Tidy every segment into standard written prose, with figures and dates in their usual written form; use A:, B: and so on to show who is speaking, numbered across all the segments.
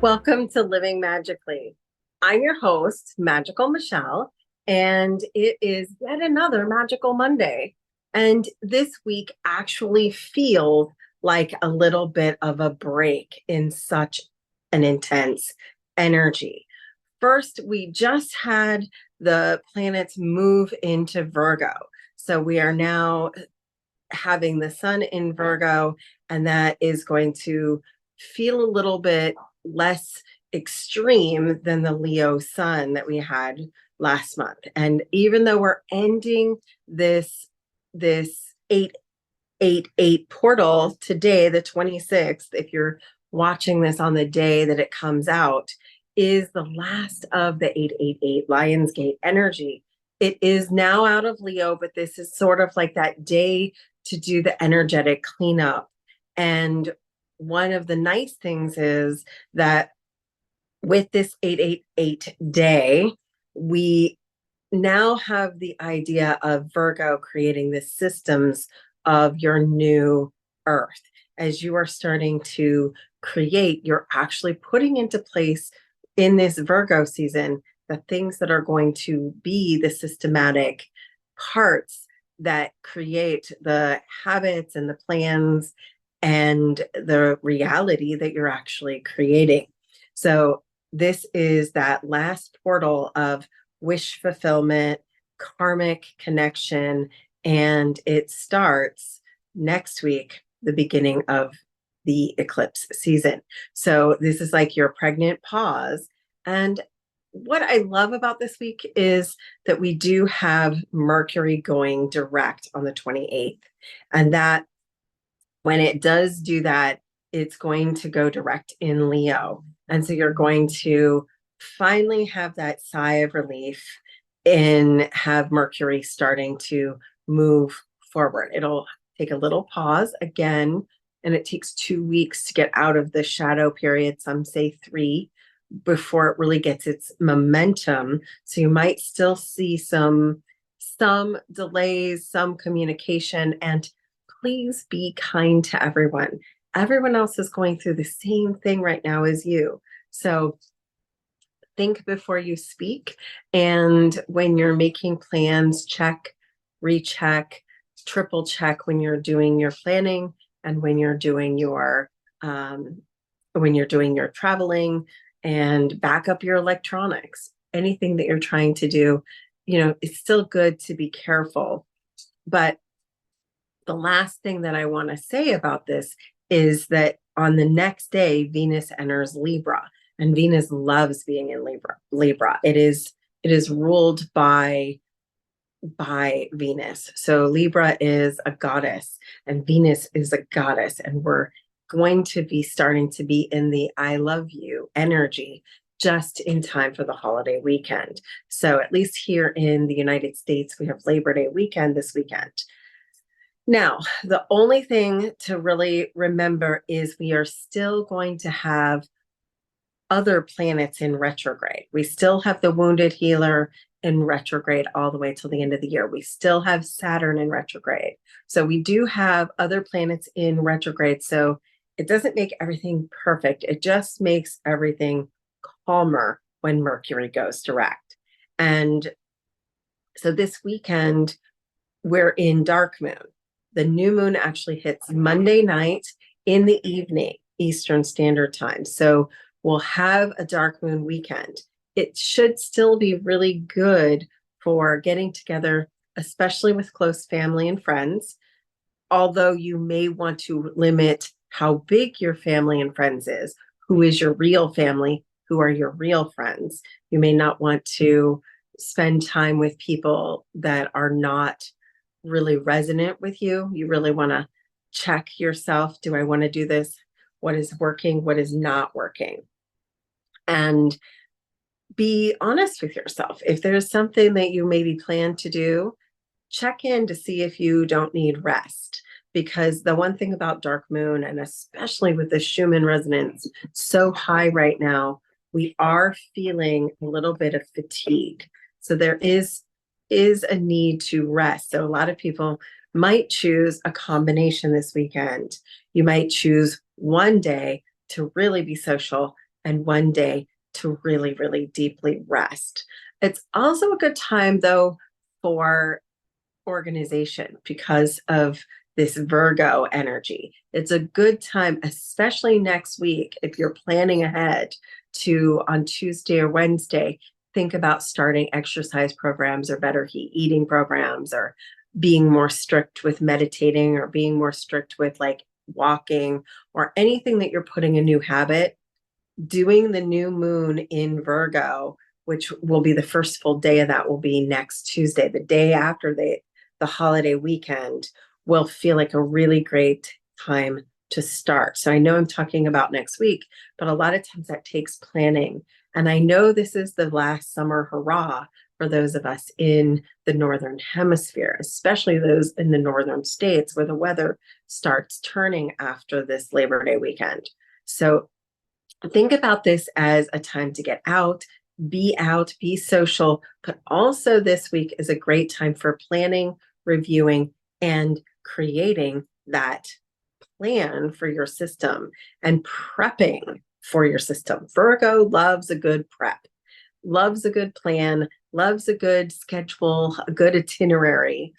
A: Welcome to Living Magically. I'm your host, Magical Michelle, and it is yet another Magical Monday. And this week actually feels like a little bit of a break in such an intense energy. First, we just had the planets move into Virgo. So we are now having the sun in Virgo, and that is going to feel a little bit less extreme than the Leo sun that we had last month. And even though we're ending this 888 portal today, the 26th, if you're watching this on the day that it comes out, is the last of the 888 Lionsgate energy. It is now out of Leo, but this is sort of like that day to do the energetic cleanup. And one of the nice things is that with this 888 day, we now have the idea of Virgo creating the systems of your new earth. As you are starting to create, you're actually putting into place in this Virgo season the things that are going to be the systematic parts that create the habits and the plans and the reality that you're actually creating. So this is that last portal of wish fulfillment, karmic connection, and it starts next week, the beginning of the eclipse season. So this is like your pregnant pause. And what I love about this week is that we do have Mercury going direct on the 28th. And that when it does do that, it's going to go direct in Leo. And so you're going to finally have that sigh of relief and have Mercury starting to move forward. It'll take a little pause again, and it takes 2 weeks to get out of the shadow period. Some say 3 before it really gets its momentum. So you might still see some delays, some communication, and please be kind to everyone. Everyone else is going through the same thing right now as you. So think before you speak. And when you're making plans, check, recheck, triple check when you're doing your planning and when you're doing your traveling, and back up your electronics. Anything that you're trying to do, it's still good to be careful. But the last thing that I want to say about this is that on the next day, Venus enters Libra, and Venus loves being in Libra. It is ruled by Venus. So Libra is a goddess and Venus is a goddess, and we're going to be starting to be in the I love you energy just in time for the holiday weekend. So at least here in the United States, we have Labor Day weekend this weekend. Now, the only thing to really remember is we are still going to have other planets in retrograde. We still have the wounded healer in retrograde all the way till the end of the year. We still have Saturn in retrograde. So we do have other planets in retrograde. So it doesn't make everything perfect. It just makes everything calmer when Mercury goes direct. And so this weekend, we're in dark moon. The new moon actually hits Monday night in the evening, Eastern Standard Time. So we'll have a dark moon weekend. It should still be really good for getting together, especially with close family and friends, although you may want to limit how big your family and friends is. Who is your real family? Who are your real friends? You may not want to spend time with people that are not really resonant with you. You really want to check yourself. Do I want to do this? What is working? What is not working? And be honest with yourself. If there's something that you maybe plan to do, check in to see if you don't need rest. Because the one thing about dark moon, and especially with the Schumann resonance so high right now, we are feeling a little bit of fatigue. So there is a need to rest. So a lot of people might choose a combination this weekend. You might choose one day to really be social and one day to really, really deeply rest. It's also a good time, though, for organization because of this Virgo energy. It's a good time, especially next week, if you're planning ahead to on Tuesday or Wednesday, think about starting exercise programs or better eating programs, or being more strict with meditating, or being more strict with like walking, or anything that you're putting a new habit. Doing the new moon in Virgo, which will be the first full day of that, will be next Tuesday, the day after the holiday weekend, will feel like a really great time to start. So I know I'm talking about next week, but a lot of times that takes planning. And I know this is the last summer hurrah for those of us in the Northern Hemisphere, especially those in the northern states where the weather starts turning after this Labor Day weekend. So think about this as a time to get out, be social, but also this week is a great time for planning, reviewing, and creating that plan for your system and prepping for your system. Virgo loves a good prep, loves a good plan, loves a good schedule, a good itinerary.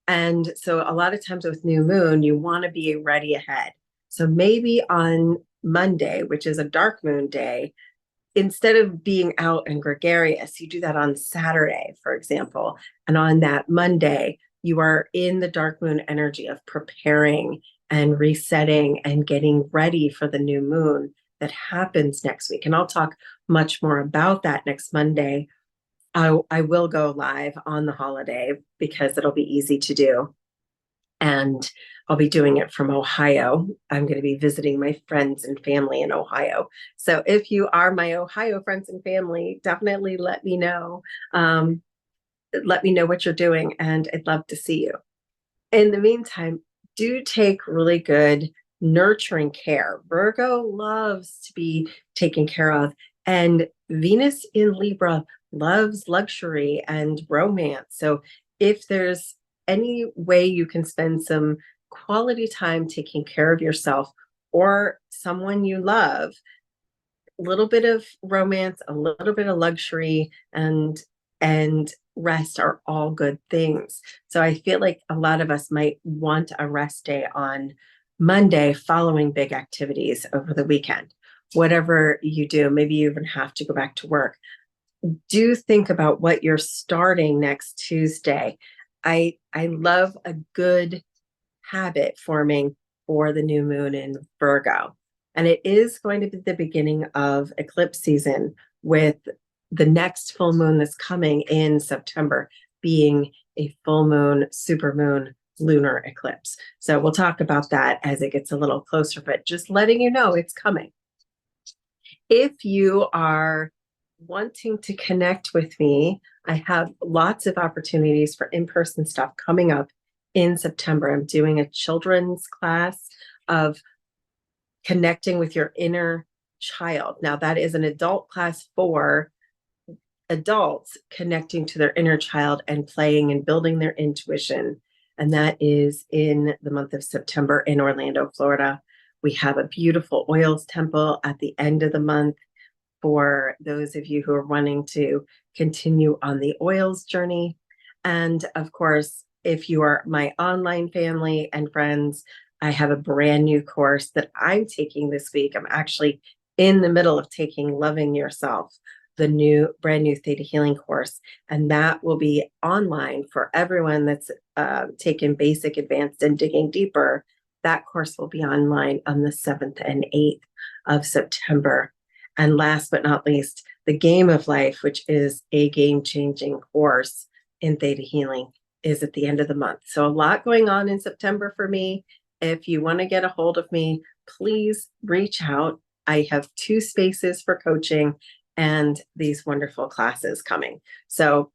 A: And so a lot of times with new moon, you want to be ready ahead. So maybe on Monday, which is a dark moon day, instead of being out and gregarious, you do that on Saturday, for example. And on that Monday, you are in the dark moon energy of preparing and resetting and getting ready for the new moon that happens next week. And I'll talk much more about that next Monday. I will go live on the holiday because it'll be easy to do. And I'll be doing it from Ohio. I'm going to be visiting my friends and family in Ohio. So if you are my Ohio friends and family, definitely let me know. Let me know what you're doing, and I'd love to see you. In the meantime, do take really good nurturing care. Virgo loves to be taken care of, and Venus in Libra loves luxury and romance. So if there's any way you can spend some quality time taking care of yourself or someone you love, a little bit of romance, a little bit of luxury, and rest are all good things. So I feel like a lot of us might want a rest day on Monday following big activities over the weekend. Whatever you do, maybe you even have to go back to work. Do think about what you're starting next Tuesday. I love a good habit forming for the new moon in Virgo. And it is going to be the beginning of eclipse season, with the next full moon that's coming in September being a full moon, super moon, lunar eclipse. So we'll talk about that as it gets a little closer, but just letting you know it's coming. If you are wanting to connect with me, I have lots of opportunities for in-person stuff coming up in September. I'm doing a children's class of connecting with your inner child. Now, that is an adult class for adults connecting to their inner child and playing and building their intuition. And that is in the month of September in Orlando, Florida. We have a beautiful oils temple at the end of the month for those of you who are wanting to continue on the oils journey. And of course, if you are my online family and friends, I have a brand new course that I'm taking this week. I'm actually in the middle of taking Loving Yourself, the brand new Theta Healing course. And that will be online for everyone that's taken basic, advanced, and digging deeper. That course will be online on the 7th and 8th of September. And last but not least, the Game of Life, which is a game-changing course in Theta Healing, is at the end of the month. So a lot going on in September for me. If you want to get a hold of me, please reach out. I have 2 spaces for coaching and these wonderful classes coming. So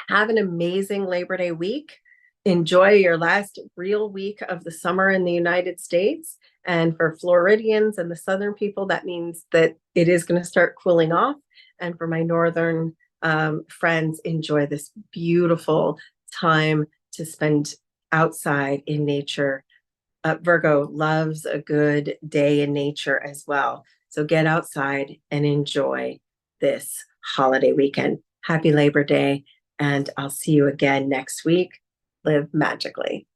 A: have an amazing Labor Day week. Enjoy your last real week of the summer in the United States. And for Floridians and the Southern people, that means that it is going to start cooling off. And for my Northern friends, enjoy this beautiful time to spend outside in nature. Virgo loves a good day in nature as well. So get outside and enjoy this holiday weekend. Happy Labor Day, and I'll see you again next week. Live magically.